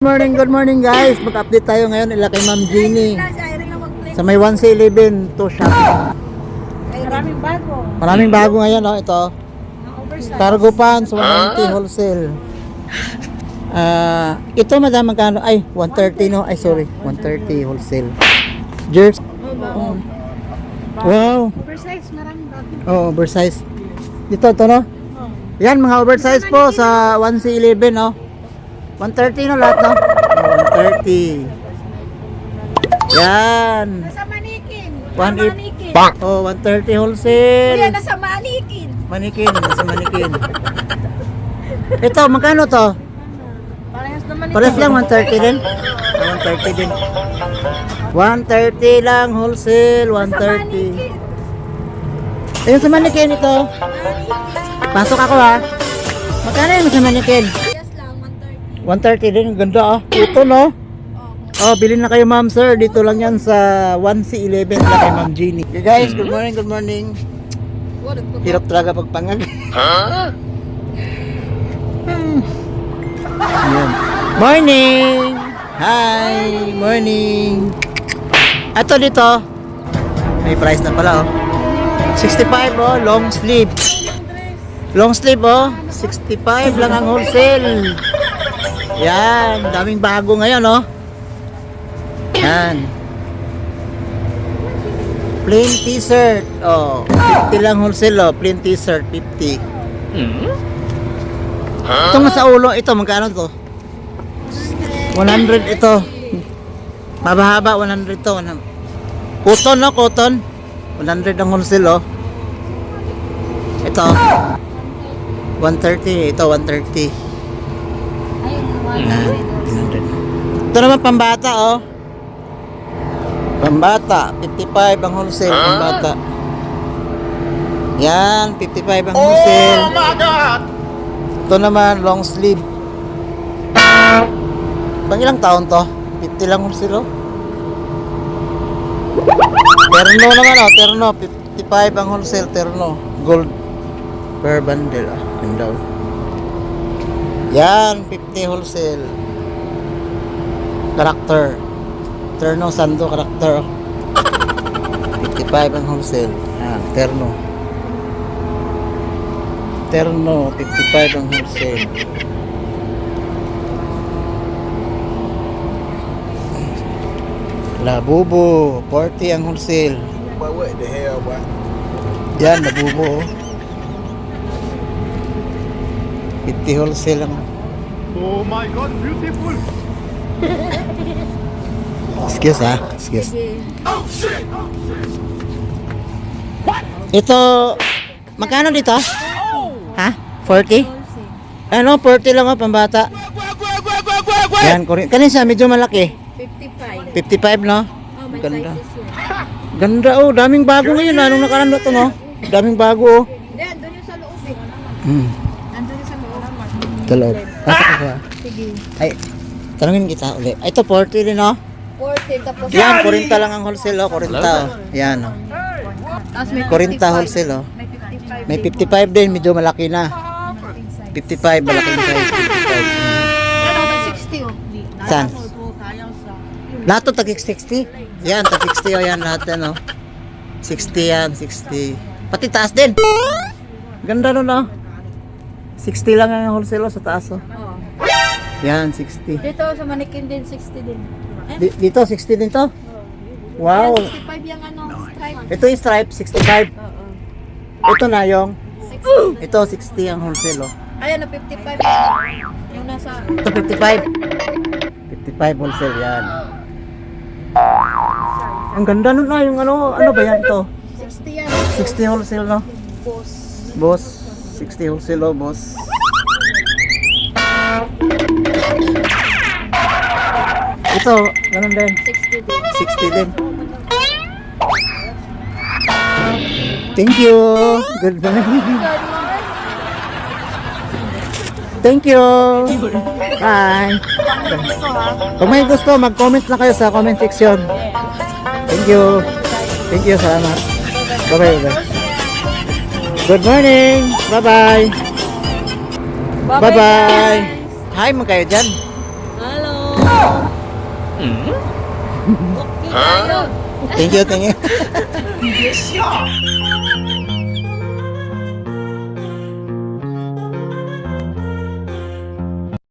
Good morning guys. Mag-update tayo ngayon ila kay Ma'am Jeannie. Sa may 1C11 to shop. Maraming bago. Maraming bago ngayon, oh, ito. Cargo pants 190 wholesale. Ito madam magkano? Ay, 130 no. Ay sorry, 130 wholesale. Jersey. Wow. Oversize, maraming bago. Oh, oversize. Dito to no. Yan mga oversize po sa 1C11 no. 130 no lahat no? 130. Yan. Nasa manikin. One if Manikin. Oh, 130 wholesale. Yan, nasa manikin. Manikin, nasa manikin. Ito, magkano to? Parehas naman ito. Pares lang 130 din. 130 din. 130 lang wholesale, 130. Ayun sa manikin ito. Pasok ako ha. Magkano yun sa manikin? 130 din, ganda ah. Ito no. Oh, bilhin na kayo ma'am sir. Dito lang yan sa 1C11 na kay Ma'am Jeannie. Okay guys, good morning, good morning. Hirap talaga pagpangag. Ayan. Morning! Hi! Morning! Ito dito. May price na pala oh. 65 oh, long sleeve. Long sleeve oh. 65 lang ang wholesale. Yan, daming bago ngayon, oh. Yan. Plain t-shirt, oh. 50 lang wholesale, oh. Plain t-shirt, 50. Ito nga sa ulo, ito, magkano to? 100 ito. Mabahaba, 100 to. Cotton, no? Cotton. 100 ang wholesale, oh. Ito. 130, ito, 130. Ito naman pambata oh. Pambata 55 ang wholesale pambata. Yan 55 ang wholesale. Oh my god. Ito naman long sleeve. Pang ilang taon to? 50 lang wholesale oh. Terno naman oh, terno 55 ang wholesale terno. Gold per bundle ah. Ganda oh. Yan, 50 wholesale. Karakter. Terno Sando karakter. 55 ang wholesale. Yan, terno. Terno, 55 ang wholesale. Labubo, 40 ang wholesale. What the hell, boy? Yan, labubo. 50 wholesale lang. Oh my God, beautiful! Excuse ha, excuse. Ito, magkano dito? Ha? 40? Ano, 40 lang oh, pambata. Yan, kanin siya, medyo malaki. 55. 55 no? Oh, may Ganda. sizes yun. Ganda oh, daming bago ngayon. Anong nakaraan na to no? Daming bago oh. Hindi, andun yung sa loob eh. Hmm. Andun yung sa loob. Taloob. Pasok ako ha. Sige. Ay, tanungin kita ulit. Ay, ito 40 din oh. 40, tapos Yan, 40 lang ang wholesale oh. 40 oh. Yan oh. tapos may 40 wholesale oh. May 55. May 55 din, medyo malaki na. 55, malaking size. 55. Ano, may 60 oh. Saan? Lahat to tagik 60? Yan, tagik 60 oh, yan lahat yan oh. 60 yan, 60. Pati taas din. Ganda nun oh. 60 lang ang wholesale oh, sa taas oh. Oh. Yan, 60. Dito sa manikin din, 60 din. Dito, 60 din to? Wow. Yan, 65 yung ano, stripe. Ito yung stripe, 65. Oo. Ito na yung, 60. ito 60 ang wholesale oh. Ayan, 55. Yung nasa... Ito 55. 55 wholesale yan. Ang ganda nun na yung ano ba yan ito? 60 yan. 60 wholesale no? Boss. Boss, 60 wholesale oh, boss. Ito, ganun din. 60 din. 60 din. Thank you. Good morning. Thank you. Bye. Kung may gusto, mag-comment na kayo sa comment section. Thank you. Thank you, salamat. Bye-bye. Good morning. Bye-bye. Bye-bye. Hi mo kayo dyan. Hello. Tayo. Thank you, thank you.